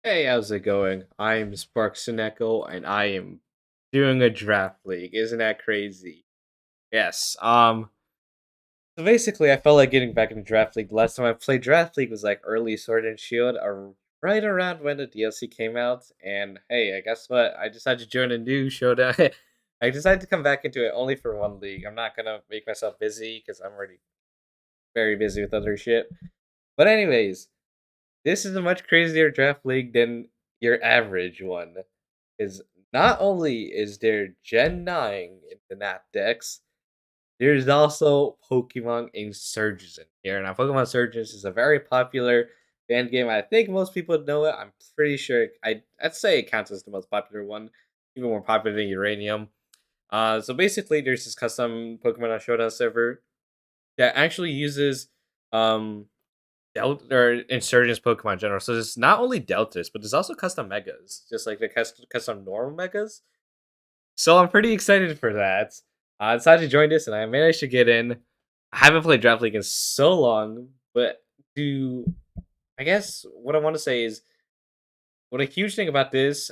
Hey, how's it going? I'm Sparks and and I am doing a draft league. Isn't that crazy? Yes. So basically, I felt like getting back into draft league. The last time I played draft league was like early Sword and Shield, right around when the DLC came out. And hey, I guess what? I decided to join a new showdown. I decided to come back into it only for one league. I'm not gonna make myself busy because I'm already very busy with other shit. But anyways, this is a much crazier draft league than your average one. Is not only is there Gen 9 in the Nat decks, there's also Pokemon Insurgence in here. Now, Pokemon Insurgence is a very popular fan game. I think most people know it. I'm pretty sure I'd say it counts as the most popular one, even more popular than Uranium. So basically, there's this custom Pokemon on Showdown server that actually uses Delta or Insurgents Pokemon in general. So there's not only Deltas, but there's also custom Megas, just like the custom normal Megas. So I'm pretty excited for that. I decided to join this, and I managed to get in. I haven't played Draft League in so long, but to I guess what I want to say is what a huge thing about this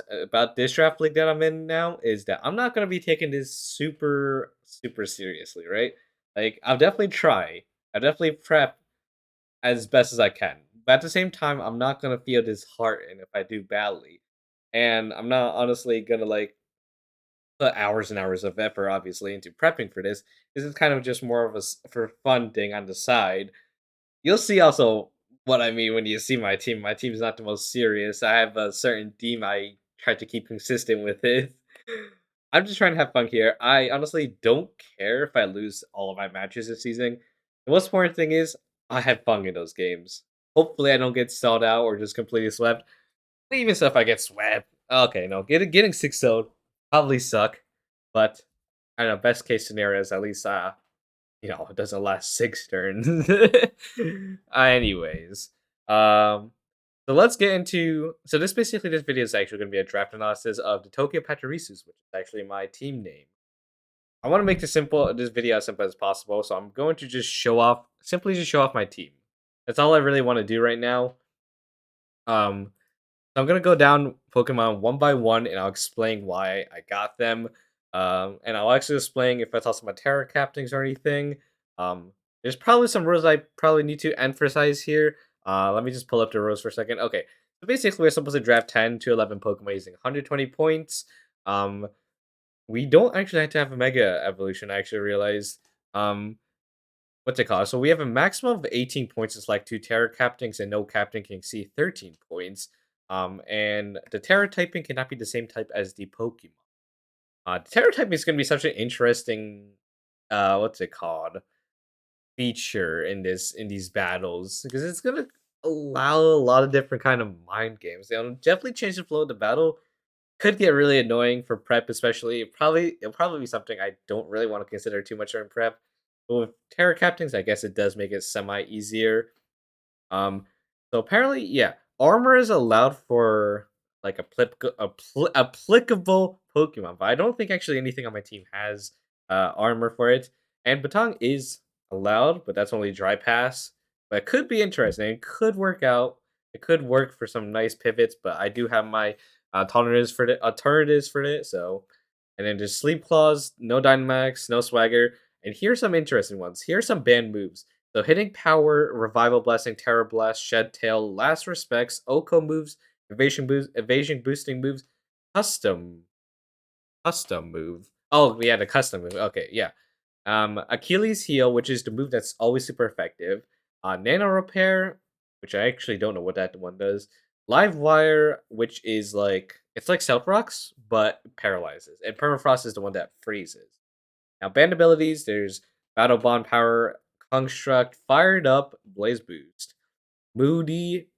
draft league that I'm in now is that I'm not gonna be taking this super seriously, right? Like I'll definitely try. I'll definitely prep as best as I can. But at the same time, I'm not gonna feel disheartened if I do badly. And I'm not honestly gonna like put hours and hours of effort obviously into prepping for this. This is kind of just more of a for fun thing on the side. You'll see also what I mean when you see my team. My team's not the most serious. I have a certain theme I try to keep consistent with it. I'm just trying to have fun here. I honestly don't care if I lose all of my matches this season. The most important thing is I had fun in those games. Hopefully, I don't get stalled out or just completely swept. Even so, if I get swept, okay, no, getting 6-0 probably suck, but I don't know. Best case scenario is at least it doesn't last 6 turns. Anyways, um, so let's get into. So this video is actually going to be a draft analysis of the Tokyo Pachirisus, which is actually my team name. I want to make this video as simple as possible, so I'm going to just simply just show off my team. That's all I really want to do right now. Um, so I'm gonna go down Pokemon one by one, and I'll explain why I got them. And I'll actually explain if I toss my Terra Captains or anything. Um, there's probably some rules I probably need to emphasize here. Let me just pull up the rules for a second. Okay, so basically we're supposed to draft 10 to 11 Pokemon using 120 points. Um, we don't actually have to have a Mega Evolution. I actually realized. What's it called? So we have a maximum of 18 points to select two Terra Captains, and no Captain can exceed 13 points. And the Terra typing cannot be the same type as the Pokemon. The Terra typing is going to be such an interesting, what's it called, feature in these battles because it's going to allow a lot of different kind of mind games. They'll definitely change the flow of the battle. Could get really annoying for prep, especially. It'll probably be something I don't really want to consider too much during prep. But with Terra Captains, I guess it does make it semi easier. Um, so apparently, yeah, armor is allowed for like applicable Pokemon, but I don't think actually anything on my team has armor for it. And Batong is allowed, but that's only dry pass. But it could be interesting. It could work out. It could work for some nice pivots, but I do have my alternatives for it. So, and then just Sleep Claws, no Dynamax, no Swagger. And here's some interesting ones. Here's some banned moves. So hitting power, revival blessing, terror blast, shed tail, last respects, Oko moves, evasion boosting moves, custom custom move. Oh yeah, the custom move. Okay, yeah. Achilles heel, which is the move that's always super effective. Nano repair, which I actually don't know what that one does. Live wire, which is like it's like Stealth Rocks, but paralyzes. And Permafrost is the one that freezes. Now, banned abilities, there's Battle Bond Power, Construct, Fired Up, Blaze Boost, Moody,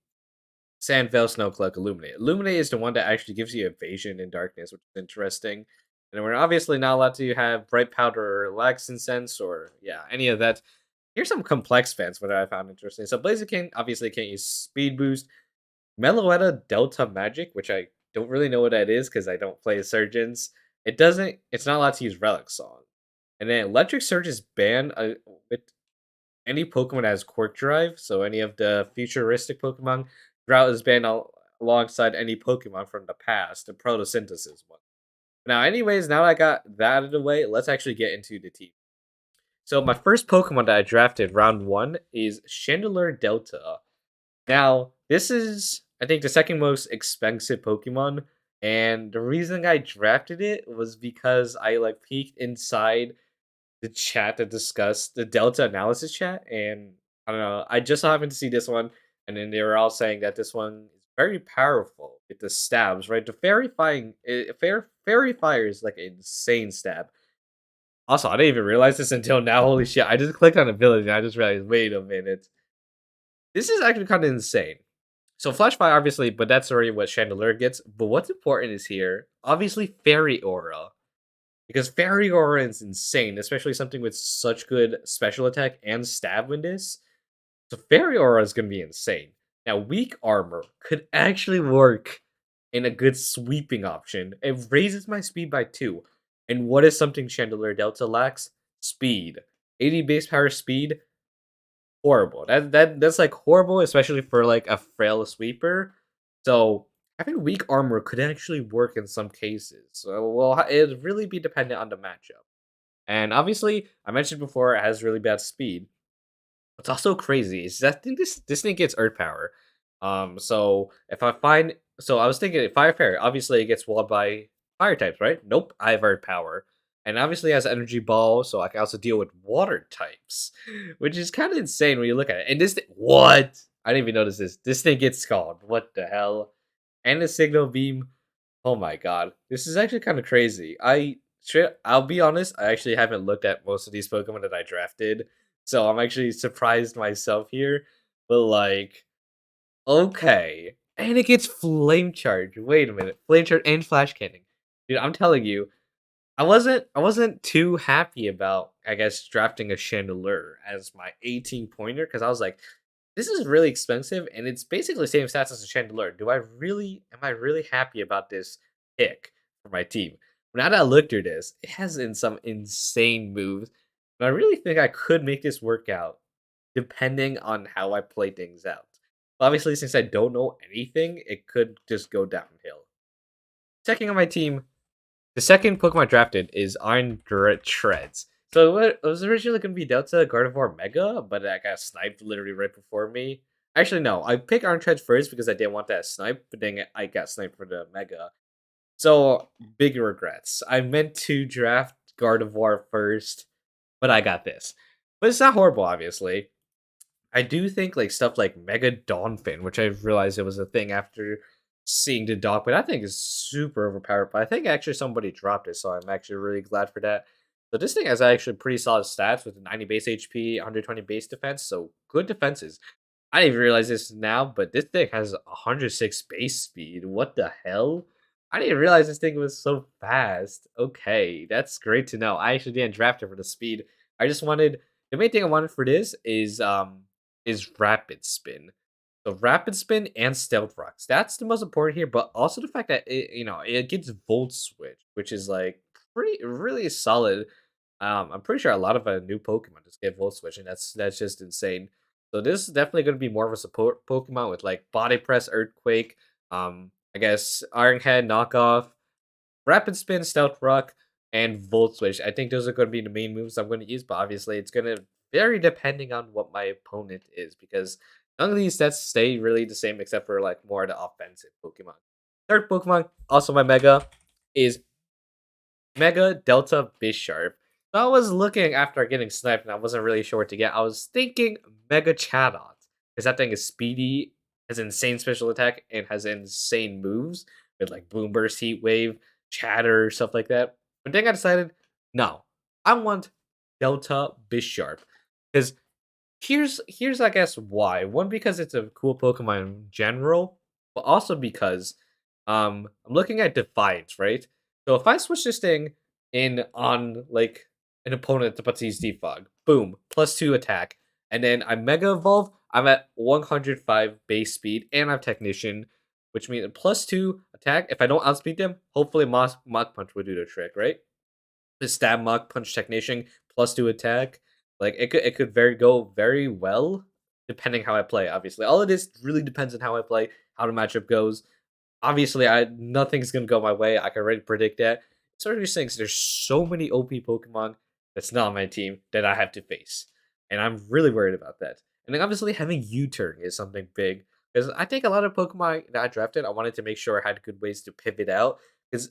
Sandveil, Snowcloak, Illuminate. Illuminate is the one that actually gives you evasion in darkness, which is interesting. And we're obviously not allowed to have Bright Powder or Laxin Sense or, yeah, any of that. Here's some complex fans that I found interesting. So Blaziken obviously can't use Speed Boost. Meloetta Delta Magic, which I don't really know what that is because I don't play Surgeons. It's not allowed to use Relic Song. And then Electric Surge is banned with any Pokemon that has Quirk Drive. So any of the futuristic Pokemon, Drought is banned alongside any Pokemon from the past, the photosynthesis one. Now, anyways, now that I got that out of the way, let's actually get into the team. So my first Pokemon that I drafted round one is Chandelure Delta. Now, this is I think the second most expensive Pokemon, and the reason I drafted it was because I like peeked inside the chat to discuss the Delta analysis chat, and I don't know, I just so happened to see this one, and then they were all saying that this one is very powerful with the stabs, right? The fairy fire is like an insane stab. Also, I didn't even realize this until now. Holy shit! I just clicked on ability, and I just realized, wait a minute, this is actually kind of insane. So Flash Fire, obviously, but that's already what Chandelure gets. But what's important is here, obviously, Fairy Aura. Because Fairy Aura is insane, especially something with such good special attack and stab in this. So Fairy Aura is going to be insane. Now, Weak Armor could actually work in a good sweeping option. It raises my speed by 2. And what is something Chandelure Delta lacks? Speed. 80 base power speed, horrible. That's like horrible, especially for like a frail sweeper. So having weak armor could actually work in some cases. So well, it'd really be dependent on the matchup. And obviously, I mentioned before, it has really bad speed. What's also crazy is that this thing gets earth power. So if I find so I was thinking fire fairy, obviously it gets walled by fire types, right? Nope, I have earth power. And obviously it has energy ball, so I can also deal with water types. Which is kind of insane when you look at it. And what? I didn't even notice this. This thing gets scald. What the hell? And the signal beam. Oh my god. This is actually kind of crazy. I'll be honest, I actually haven't looked at most of these Pokemon that I drafted. So I'm actually surprised myself here. But like, okay. And it gets flame charge. Wait a minute. Flame charge and flash cannon. Dude, I'm telling you, I wasn't too happy about, I guess, drafting a Chandelure as my 18 pointer because I was like, this is really expensive and it's basically the same stats as a Chandelure. Am I really happy about this pick for my team? Now that I looked through this, it has in some insane moves. And I really think I could make this work out depending on how I play things out. Obviously, since I don't know anything, it could just go downhill. Checking on my team, the second Pokemon drafted is Iron Treads. So it was originally going to be Delta Gardevoir Mega, but I got sniped literally right before me. Actually, no. I picked Iron Treads first because I didn't want that snipe, but then I got sniped for the Mega. So, big regrets. I meant to draft Gardevoir first, but I got this. But it's not horrible, obviously. I do think like stuff like Mega Donphin, which I realized it was a thing after seeing the doc, but I think is super overpowered. But I think actually somebody dropped it, so I'm actually really glad for that. So this thing has actually pretty solid stats with 90 base HP, 120 base defense, so good defenses. I didn't even realize this now, but this thing has 106 base speed. What the hell? I didn't realize this thing was so fast. Okay, that's great to know. I actually didn't draft it for the speed. I just wanted the main thing I wanted for this is rapid spin. So rapid spin and stealth rocks. That's the most important here, but also the fact that it gets volt switch, which is like pretty really solid. I'm pretty sure a lot of new Pokemon just get volt switch, and that's just insane. So this is definitely going to be more of a support Pokemon with like body press, earthquake, I guess Iron Head knockoff, rapid spin, stealth rock, and volt switch. I think those are going to be the main moves I'm going to use, but obviously it's going to vary depending on what my opponent is because none of these sets stay really the same except for like more of the offensive Pokemon. Third Pokemon, also my Mega, is Mega Delta Bisharp. So I was looking after getting sniped and I wasn't really sure what to get. I was thinking Mega Chatot because that thing is speedy, has insane special attack, and has insane moves with like Boom Burst, Heat Wave, Chatter, stuff like that. But then I decided, no, I want Delta Bisharp because here's I guess why. One, because it's a cool Pokemon in general, but also because I'm looking at Defiance, right? So if I switch this thing in on like an opponent to Patsy's Defog, boom, +2 attack, and then I Mega Evolve, I'm at 105 base speed, and I have Technician, which means +2 attack. If I don't outspeed them, hopefully Mach Punch would do the trick, right? The stab Mach Punch Technician +2 attack. Like it could go very well depending how I play. Obviously, all of this really depends on how I play. how the matchup goes. Obviously, I nothing's gonna go my way. I can already predict that. So what you're saying is there's so many OP Pokemon that's not on my team that I have to face, and I'm really worried about that. And then obviously having U-turn is something big because I think a lot of Pokemon that I drafted, I wanted to make sure I had good ways to pivot out because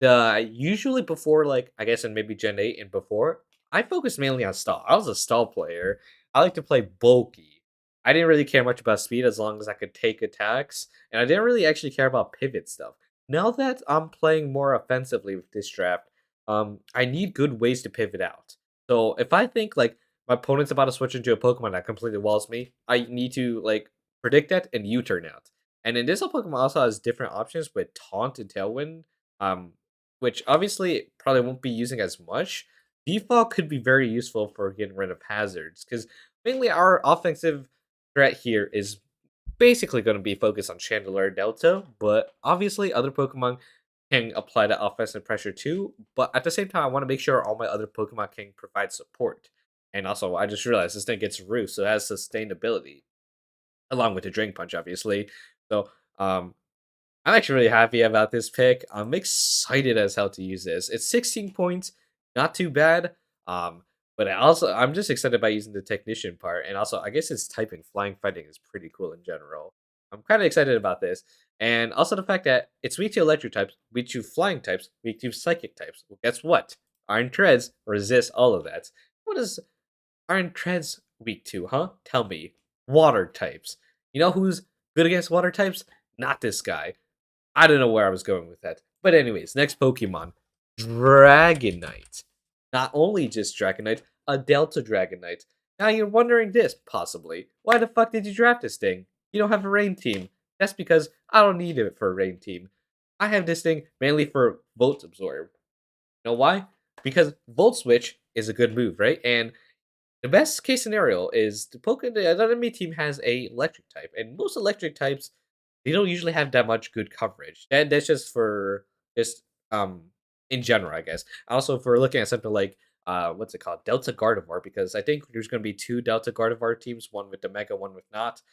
usually before, like, I guess in maybe Gen 8 and before, I focused mainly on stall. I was a stall player. I like to play bulky. I didn't really care much about speed as long as I could take attacks, and I didn't really actually care about pivot stuff. Now that I'm playing more offensively with this draft, I need good ways to pivot out. So if I think like my opponent's about to switch into a Pokemon that completely walls me, I need to like predict that and U-turn out. And then this Pokemon also has different options with Taunt and Tailwind. Um, which obviously probably won't be using as much. Default could be very useful for getting rid of hazards because mainly our offensive threat here is basically going to be focused on Chandelier Delta, but obviously other Pokemon can apply that offensive pressure too. But at the same time, I want to make sure all my other Pokemon can provide support. And also, I just realized this thing gets Roost, so it has sustainability along with the Drink Punch, obviously. So, I'm actually really happy about this pick. I'm excited as hell to use this. It's 16 points, not too bad. But I'm just excited about using the technician part, and also I guess its typing, flying fighting, is pretty cool in general. I'm kind of excited about this, and also the fact that it's weak to electric types, weak to flying types, weak to psychic types. Well, guess what? Iron Treads resist all of that. What is Iron Treads weak to, huh? Tell me. Water types. You know who's good against water types? Not this guy. I don't know where I was going with that. But anyways, next Pokemon. Dragonite. Not only just Dragonite, a Delta Dragonite. Now you're wondering this, possibly. Why the fuck did you draft this thing? You don't have a rain team. That's because I don't need it for a rain team. I have this thing mainly for Volt Absorb. You know why? Because Volt Switch is a good move, right? And the best case scenario is the enemy team has a electric type, and most electric types they don't usually have that much good coverage. And that's just for just in general, I guess. Also for looking at something like what's it called? Delta Gardevoir, because I think there's gonna be two Delta Gardevoir teams, one with the Mega, one with not.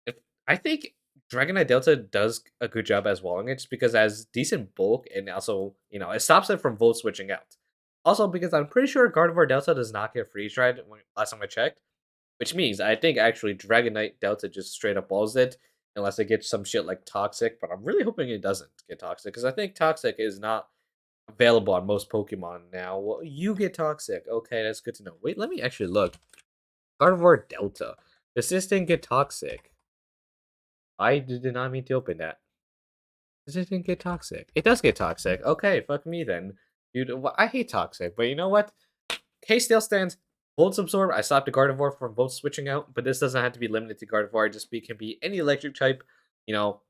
If I think Dragonite Delta does a good job as walling it just because it has decent bulk and also, it stops it from volt switching out. Also, because I'm pretty sure Gardevoir Delta does not get freeze dried last time I checked, which means I think actually Dragonite Delta just straight up balls it unless it gets some shit like Toxic, but I'm really hoping it doesn't get Toxic because I think Toxic is not available on most Pokemon now. Well, you get Toxic. Okay, that's good to know. Wait, let me actually look. Gardevoir Delta. Does this thing get Toxic? I did not mean to open that. Does this thing get Toxic? It does get Toxic. Okay, fuck me then. Dude, I hate Toxic, but you know what? Case still stands. Volts Absorb. I stopped the Gardevoir from Volt switching out, but this doesn't have to be limited to Gardevoir. It just can be any electric type. You know,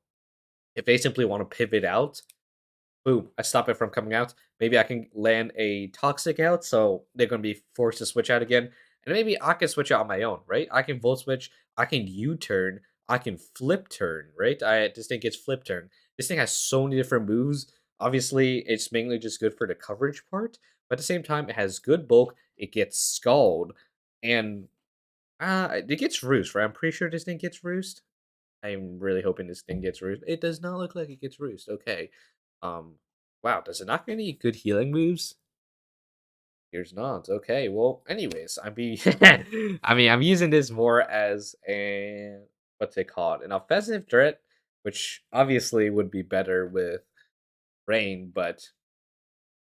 if they simply want to pivot out, boom, I stop it from coming out. Maybe I can land a Toxic out, so they're going to be forced to switch out again. And maybe I can switch out on my own, right? I can Volt Switch, I can U-turn, I can Flip Turn, right? This thing gets Flip Turn. This thing has so many different moves. Obviously, it's mainly just good for the coverage part, but at the same time, it has good bulk, it gets Scald, and it gets Roost, right? I'm pretty sure this thing gets Roost. I'm really hoping this thing gets Roost. It does not look like it gets Roost. Okay. Um, wow, does it not get any good healing moves? Here's not. Okay, well, anyways, I mean, I'm using this more as a what's it called? An offensive threat, which obviously would be better with rain, but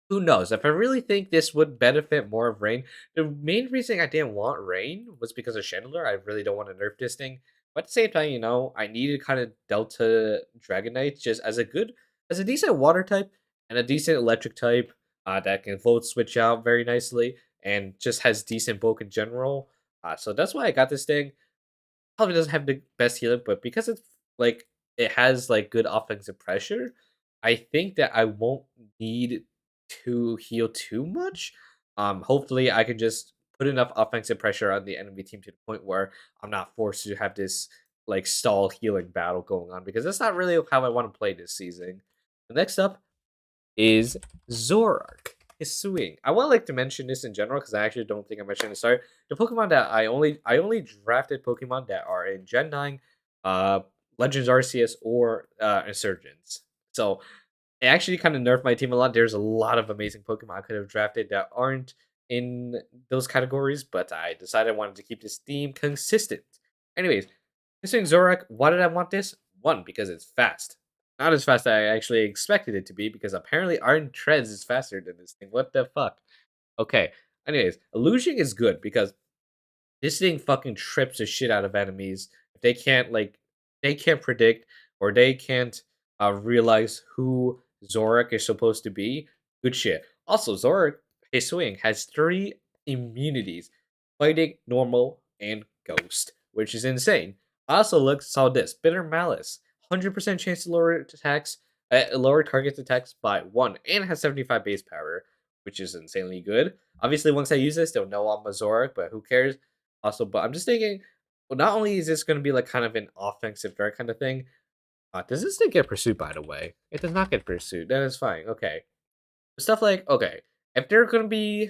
who knows? If I really think this would benefit more of Rain, the main reason I didn't want Rain was because of Chandler. I really don't want to nerf this thing. But at the same time, I needed kind of Delta Dragonite just as a decent water type and a decent electric type that can vote switch out very nicely and just has decent bulk in general. So that's why I got this thing. Probably doesn't have the best healing, but because like it has like good offensive pressure, I think that I won't need to heal too much. Hopefully I can just put enough offensive pressure on the enemy team to the point where I'm not forced to have this like stall healing battle going on because that's not really how I want to play this season. The next up is Zorark. His swing. I would like to mention this in general because I actually don't think I mentioned it. Sorry. The Pokemon that I only drafted Pokemon that are in Gen 9, Legends Arceus or Insurgents. So it actually kind of nerfed my team a lot. There's a lot of amazing Pokemon I could have drafted that aren't in those categories, but I decided I wanted to keep this theme consistent. Anyways, this thing Zorak, why did I want this? One, because it's fast. Not as fast as I actually expected it to be, because apparently Iron Treads is faster than this thing. What the fuck? Okay. Anyways, Illusion is good because this thing fucking trips the shit out of enemies. If they can't they can't predict or they can't realize who Zorak is supposed to be. Good shit. Also, Zorak, his swing has 3 immunities: fighting, normal, and ghost, which is insane. I also saw this bitter malice, 100% chance to lower target attacks by 1, and has 75 base power, which is insanely good. Obviously, once I use this, they'll know I'm a Zorak, but who cares? Also, but I'm just thinking, well, not only is this going to be like kind of an offensive threat kind of thing, does this thing get pursued, by the way? It does not get pursued. That is fine. Okay. Stuff like, okay, if they're going to be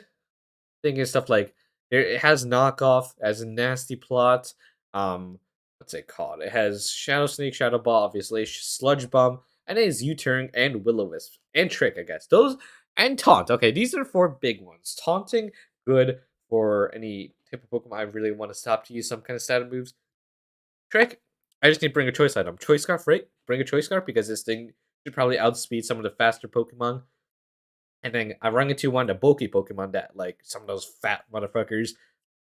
thinking stuff like, it has knockoff, as a nasty plot, what's it called? It has Shadow Snake, Shadow Ball, obviously, Sludge Bomb, and it has U-Turn and Will-O-Wisp, and Trick, I guess. Those, and Taunt. Okay, these are 4 big ones. Taunting, good for any type of Pokemon I really want to stop to use some kind of status moves. Trick, I just need to bring a choice item. Choice Scarf, right? Bring a Choice Scarf because this thing should probably outspeed some of the faster Pokemon. And then I run into one of the bulky Pokemon that, like, some of those fat motherfuckers,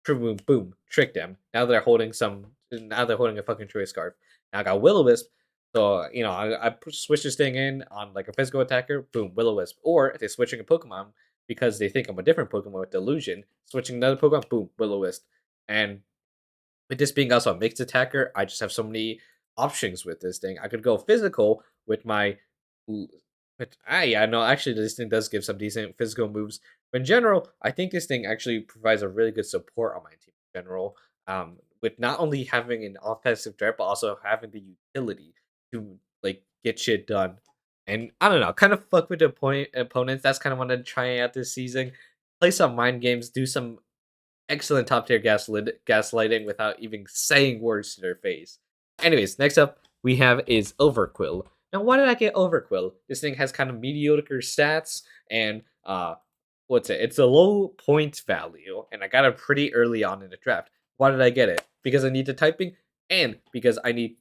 boom, boom, trick them. Now they're holding a fucking Choice Scarf. Now I got Will-O-Wisp. So, I switch this thing in on, like, a physical attacker, boom, Will-O-Wisp. Or if they're switching a Pokemon because they think I'm a different Pokemon with Delusion, switching another Pokemon, boom, Will-O-Wisp. And with this being also a mixed attacker, I just have so many options with this thing. I could go physical with my. Yeah, no, actually, this thing does give some decent physical moves. But in general, I think this thing actually provides a really good support on my team in general. With not only having an offensive threat, but also having the utility to like get shit done. And I don't know, kind of fuck with the opponents. That's kind of what I'm trying out this season. Play some mind games, do some excellent top tier gaslighting without even saying words to their face. Anyways, next up we have is Overquill. Now, why did I get Overquill? This thing has kind of mediocre stats and what's it? It's a low point value, and I got it pretty early on in the draft. Why did I get it? Because I need the typing and because I need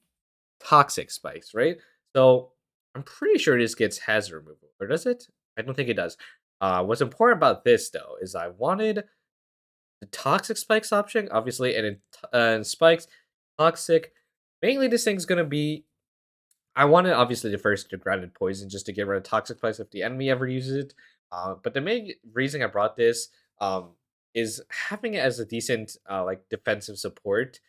toxic spikes, right? So I'm pretty sure this gets hazard removal, or does it? I don't think it does. What's important about this though is I wanted the toxic spikes option, obviously, and in spikes, toxic. Mainly, this thing's gonna be. I wanted obviously the first to grounded poison just to get rid of toxic spikes if the enemy ever uses it. But the main reason I brought this is having it as a decent like defensive support.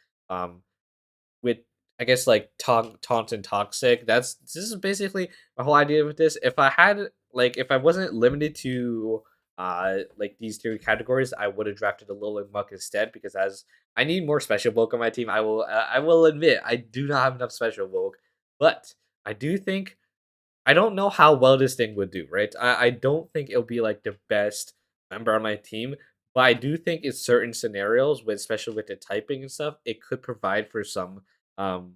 With I guess like taunt and toxic. This is basically my whole idea with this. If I wasn't limited to like these 3 categories, I would have drafted a Alolan Muck instead because as I need more special bulk on my team. I will admit I do not have enough special bulk, but I do think I don't know how well this thing would do, right? I don't think it'll be like the best member on my team, but I do think in certain scenarios, with especially with the typing and stuff, it could provide for um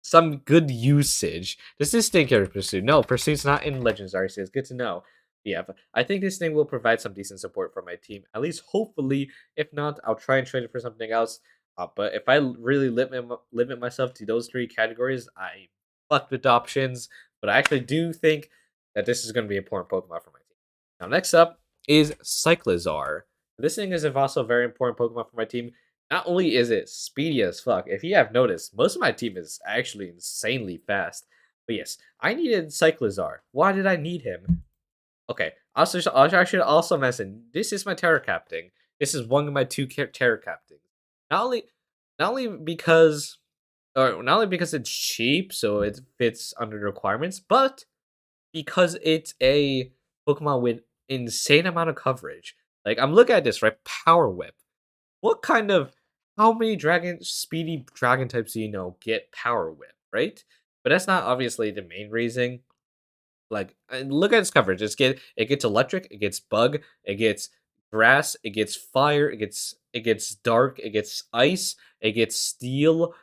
some good usage. Does this thing carry Pursuit? No, Pursuit's not in Legends Arceus. It's good to know. Yeah, but I think this thing will provide some decent support for my team. At least, hopefully. If not, I'll try and trade it for something else. But if I really limit myself to those 3 categories, I fucked with options. But I actually do think that this is going to be an important Pokemon for my team. Now, next up is Cyclizar. This thing is also a very important Pokemon for my team. Not only is it speedy as fuck, if you have noticed, most of my team is actually insanely fast. But yes, I needed Cyclizar. Why did I need him? Okay, I should also mention this is my Terror Captain. This is one of my 2 Terror Captains. Not only, not only because, or not only because it's cheap, so it fits under the requirements, but because it's a Pokemon with insane amount of coverage. Like I'm looking at this right, Power Whip. What kind of how many speedy dragon types do you know get Power Whip, right? But that's not obviously the main reason. Like, and look at its coverage. It gets electric, it gets bug, it gets grass, it gets fire, it gets dark, it gets ice, it gets steel.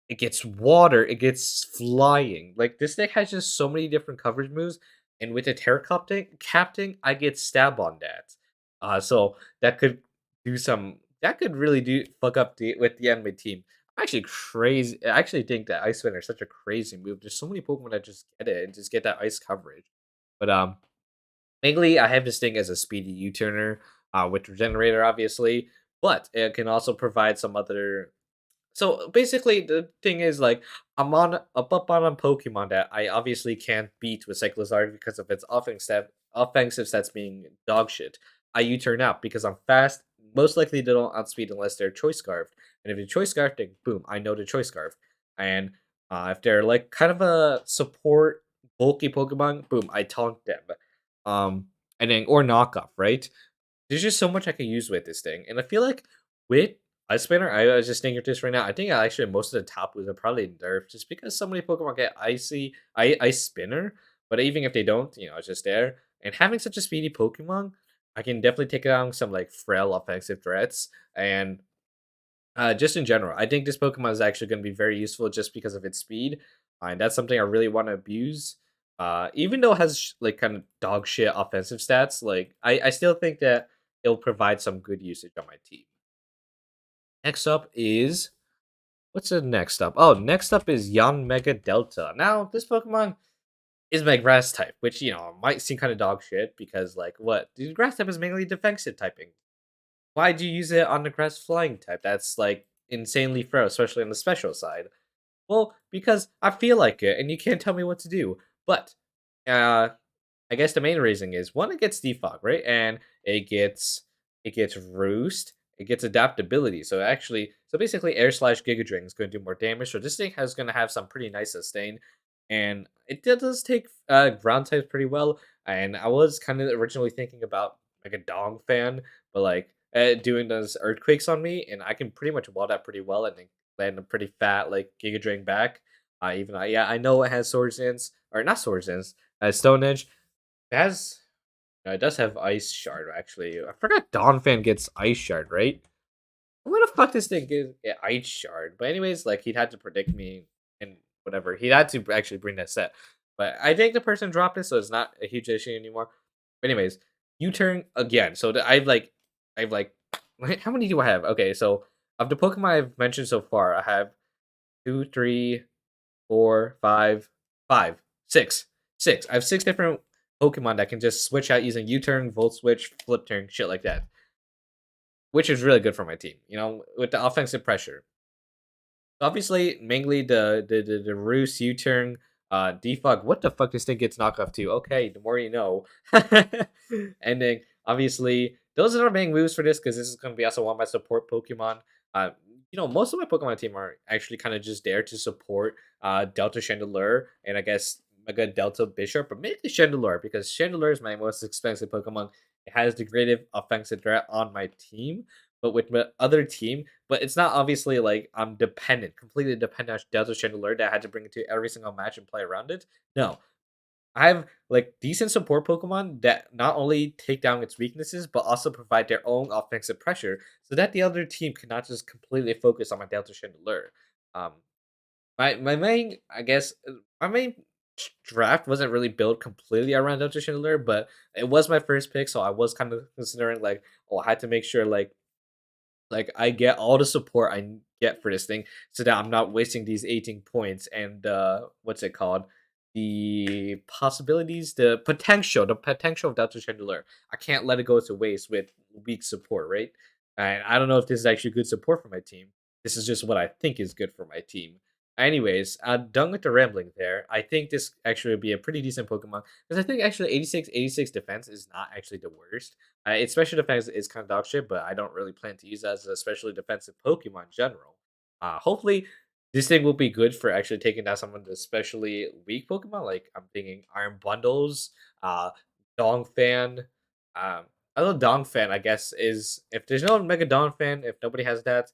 it gets water, it gets flying. Like this deck has just so many different coverage moves, and with the captain, I get stab on that. So that could do some. That could really do fuck up with the enemy team. I'm actually crazy. I actually think that Ice Spinner is such a crazy move. There's so many Pokemon that just get it and just get that ice coverage. But mainly I have this thing as a speedy U-turner, with Regenerator, obviously, but it can also provide some other. So basically, the thing is like up on a Pokemon that I obviously can't beat with Cyclizar because of its offensive stats being dog shit. I U-turn out because I'm fast. Most likely they don't outspeed unless they're choice scarfed. And if you're choice scarfed, then boom, I know the choice scarf. And if they're like kind of a support bulky Pokemon, boom, I taunt them. Um, and then or knockoff, right? There's just so much I can use with this thing, and I feel like with Ice Spinner, I was just thinking of this right now. I think actually most of the top moves are probably nerfed just because so many Pokemon get Ice Spinner. But even if they don't, it's just there. And having such a speedy Pokemon, I can definitely take down some like frail offensive threats. And just in general, I think this Pokemon is actually going to be very useful just because of its speed, and that's something I really want to abuse. Even though it has like kind of dog shit offensive stats, like I still think that it'll provide some good usage on my team. Next up is what's the next up? Oh, next up is Young Mega Delta. Now this Pokemon is my grass type, which might seem kind of dog shit because like what the grass type is mainly defensive typing. Why do you use it on the grass flying type? That's like insanely frail, especially on the special side. Well, because I feel like it, and you can't tell me what to do. But uh, I guess the main reason is one, it gets defog, right? And it gets roost, it gets adaptability. So basically, air slash Giga Drain is going to do more damage. So this thing is going to have some pretty nice sustain, and it does take ground types pretty well. And I was kind of originally thinking about like a Dong fan, but like doing those earthquakes on me, and I can pretty much wall that pretty well, and then land a pretty fat like Giga Drain back. I know it has Swords Dance or not Swords Dance, Stone Edge. It has it does have Ice Shard, actually. I forgot Donphan gets Ice Shard, right? Where the fuck this thing get Ice Shard? But anyways, like he'd had to predict me and whatever. He had to actually bring that set. But I think the person dropped it, so it's not a huge issue anymore. But anyways, U-turn again. So I've like how many do I have? Okay, so of the Pokemon I've mentioned so far, I have two, three, four, five, six, six. I have six different Pokemon that can just switch out using U-turn, Volt Switch, Flip Turn, shit like that, which is really good for my team. With the offensive pressure. Obviously, mainly the Roost U-turn, defog. What the fuck this thing gets knocked off to? Okay, the more you know. And then obviously those are our main moves for this because this is gonna be also one of my support Pokemon. Uh, most of my Pokemon team are actually kind of just there to support Delta Chandelure and I guess Mega Delta Bishop, but mainly Chandelure because Chandelure is my most expensive Pokemon. It has the greatest offensive threat on my team, but with my other team, but it's not obviously like I'm completely dependent on Delta Chandelier that I had to bring it to every single match and play around it. No, I have like decent support Pokemon that not only take down its weaknesses, but also provide their own offensive pressure so that the other team cannot just completely focus on my Delta Chandelier. Um, my main, I guess, my main draft wasn't really built completely around Delta Chandelier, but it was my first pick, so I was kind of considering like, oh, I had to make sure like I get all the support I get for this thing so that I'm not wasting these 18 points and what's it called? The potential of Delta Chandelier. I can't let it go to waste with weak support, right? And I don't know if this is actually good support for my team. This is just what I think is good for my team. Anyways, done with the rambling there. I think this actually would be a pretty decent Pokemon because I think actually 86 defense is not actually the worst. Its special defense is kind of dog shit, but I don't really plan to use that as a specially defensive Pokemon in general. Hopefully, this thing will be good for actually taking down some of the especially weak Pokemon. Like I'm thinking Iron Bundles, uh, Dongfan. I know Dongfan. I guess is if there's no Mega Dongfan, if nobody has that,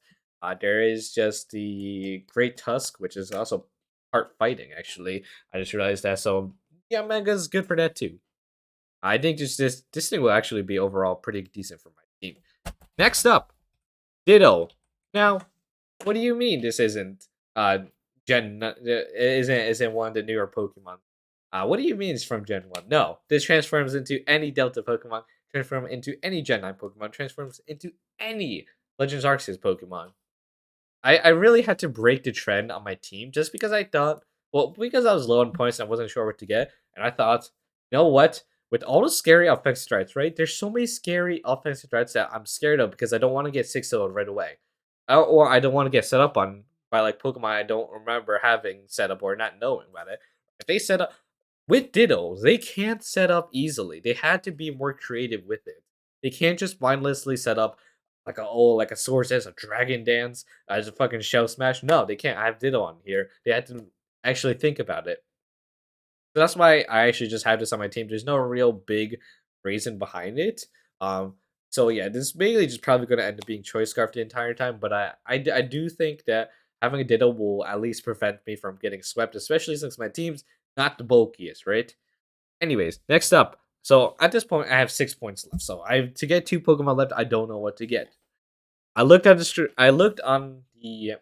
there is just the Great Tusk, which is also part fighting. Actually, I just realized that. So yeah, Mega's good for that too. I think just this thing will actually be overall pretty decent for my team. Next up, Ditto. Now, what do you mean this isn't? isn't one of the newer Pokemon. What do you mean it's from Gen 1? No, this transforms into any Delta Pokemon, transform into any Gen 9 Pokemon, transforms into any Legends Arceus Pokemon. I really had to break the trend on my team just because I thought, well, because I was low on points and I wasn't sure what to get, and I thought, you know what? With all the scary offensive threats, right? There's so many scary offensive threats that I'm scared of because I don't want to get 6-0 right away. Or I don't want to get set up on by like Pokemon I don't remember having set up or not knowing about it. If they set up with Ditto, they can't set up easily. They had to be more creative with it. They can't just mindlessly set up like a sword says a dragon dance as a fucking shell smash. No, they can't. I have Ditto on here. They had to actually think about it. So that's why I actually just have this on my team. There's no real big reason behind it. Um, so yeah, this is mainly just probably going to end up being choice scarf the entire time. But I do think that having a Ditto will at least prevent me from getting swept, especially since my team's not the bulkiest, right? Anyways, next up. So at this point, I have 6 points left. So I to get 2 Pokemon left. I don't know what to get. I looked on the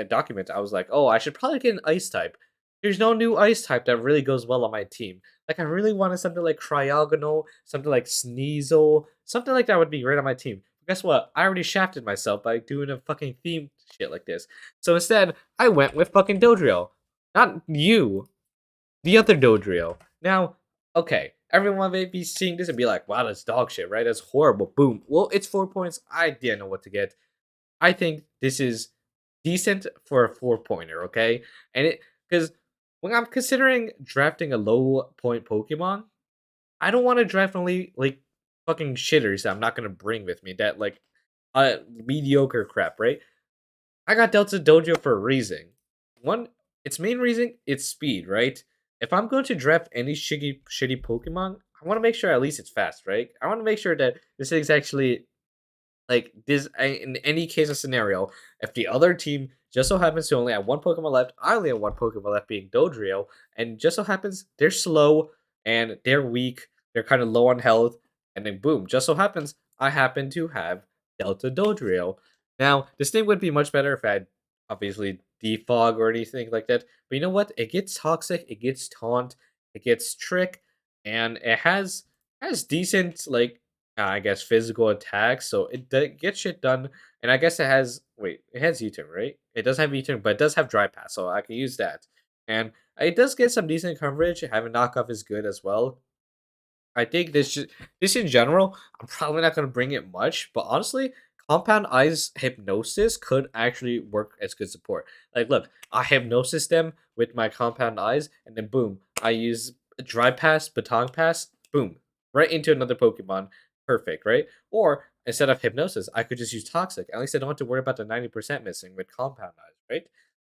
document. I was like, oh, I should probably get an ice type. There's no new ice type that really goes well on my team. Like I really wanted something like Cryogonal, something like Sneasel, something like that would be great on my team. But guess what? I already shafted myself by doing a fucking theme shit like this. So instead, I went with fucking Dodrio. Not you, the other Dodrio. Now, okay, everyone may be seeing this and be like, wow, that's dog shit, right? That's horrible. Boom. Well, it's 4 points. I didn't know what to get. I think this is decent for a 4 pointer, okay? And it because when I'm considering drafting a low point Pokemon, I don't want to draft only like fucking shitters that I'm not gonna bring with me. That like mediocre crap, right? I got Delta Dojo for a reason. One, its main reason, it's speed, right? If I'm going to draft any shitty Pokemon, I want to make sure at least it's fast, right? I want to make sure that this thing's actually like this in any case of scenario, if the other team just so happens to only have 1 Pokemon left, I only have 1 Pokemon left being Dodrio, and just so happens they're slow and they're weak, they're kind of low on health, and then boom, just so happens I happen to have Delta Dodrio. Now, this thing would be much better if I had obviously defog or anything like that. But you know what? It gets toxic, it gets taunt, it gets trick, and it has decent like I guess physical attacks, so gets shit done. And I guess it has it has U-turn, right? It does have U-turn, but it does have dry pass, so I can use that. And it does get some decent coverage. Having knockoff is good as well. I think this in general, I'm probably not gonna bring it much, but honestly, Compound Eyes Hypnosis could actually work as good support. Like, look, I hypnosis them with my Compound Eyes, and then boom, I use Dry Pass, Baton Pass, boom, right into another Pokemon. Perfect, right? Or instead of hypnosis, I could just use Toxic. At least I don't have to worry about the 90% missing with Compound Eyes, right?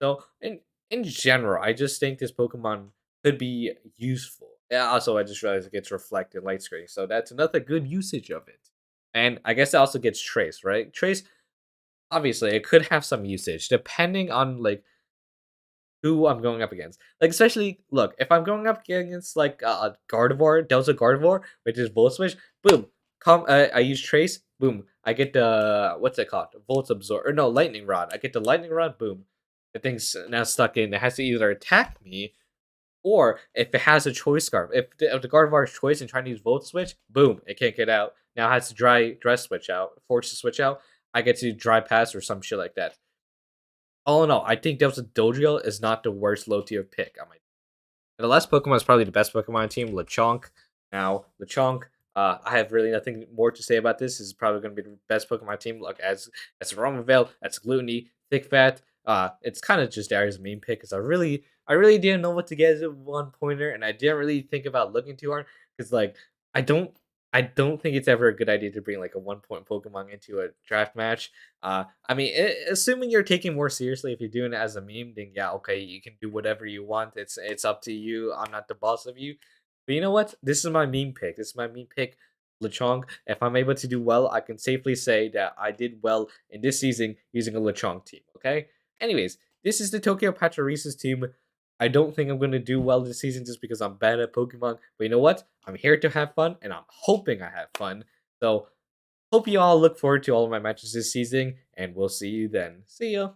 So in general, I just think this Pokemon could be useful. Yeah, also, I just realized it gets reflected light screen, so that's another good usage of it. And I guess it also gets trace, right? Trace, obviously, it could have some usage depending on like who I'm going up against. Like, especially, look, if I'm going up against like Gardevoir, Delta Gardevoir, which is Volt Switch, boom, I use Trace, boom, I get the what's it called? Volt Absorb or no, Lightning Rod. I get the Lightning Rod, boom. The thing's now stuck in. It has to either attack me or if it has a choice scarf, if the Gardevoir's choice and trying to use Volt Switch, boom, it can't get out. Now it has to dry switch out, force to switch out. I get to dry pass or some shit like that. All in all, I think Delta Dodrio is not the worst low tier pick on my and the last Pokemon is probably the best Pokemon team, Lechonk. Now, Lechonk, I have really nothing more to say about this. This is probably going to be the best Pokemon team. Look, as Romavale, that's Gluttony, Thick Fat. It's kind of just Darius' main pick because I really didn't know what to get as a 1 pointer, and I didn't really think about looking too hard because like I don't. I don't think it's ever a good idea to bring like a 1 point Pokemon into a draft match. I mean, assuming you're taking more seriously, if you're doing it as a meme, then yeah, okay, you can do whatever you want. It's up to you. I'm not the boss of you. But you know what? This is my meme pick. This is my meme pick, Lechonk. If I'm able to do well, I can safely say that I did well in this season using a Lechonk team. Okay. Anyways, this is the Tokyo Pachirisus team. I don't think I'm going to do well this season just because I'm bad at Pokemon. But you know what? I'm here to have fun, and I'm hoping I have fun. So, hope you all look forward to all of my matches this season, and we'll see you then. See ya!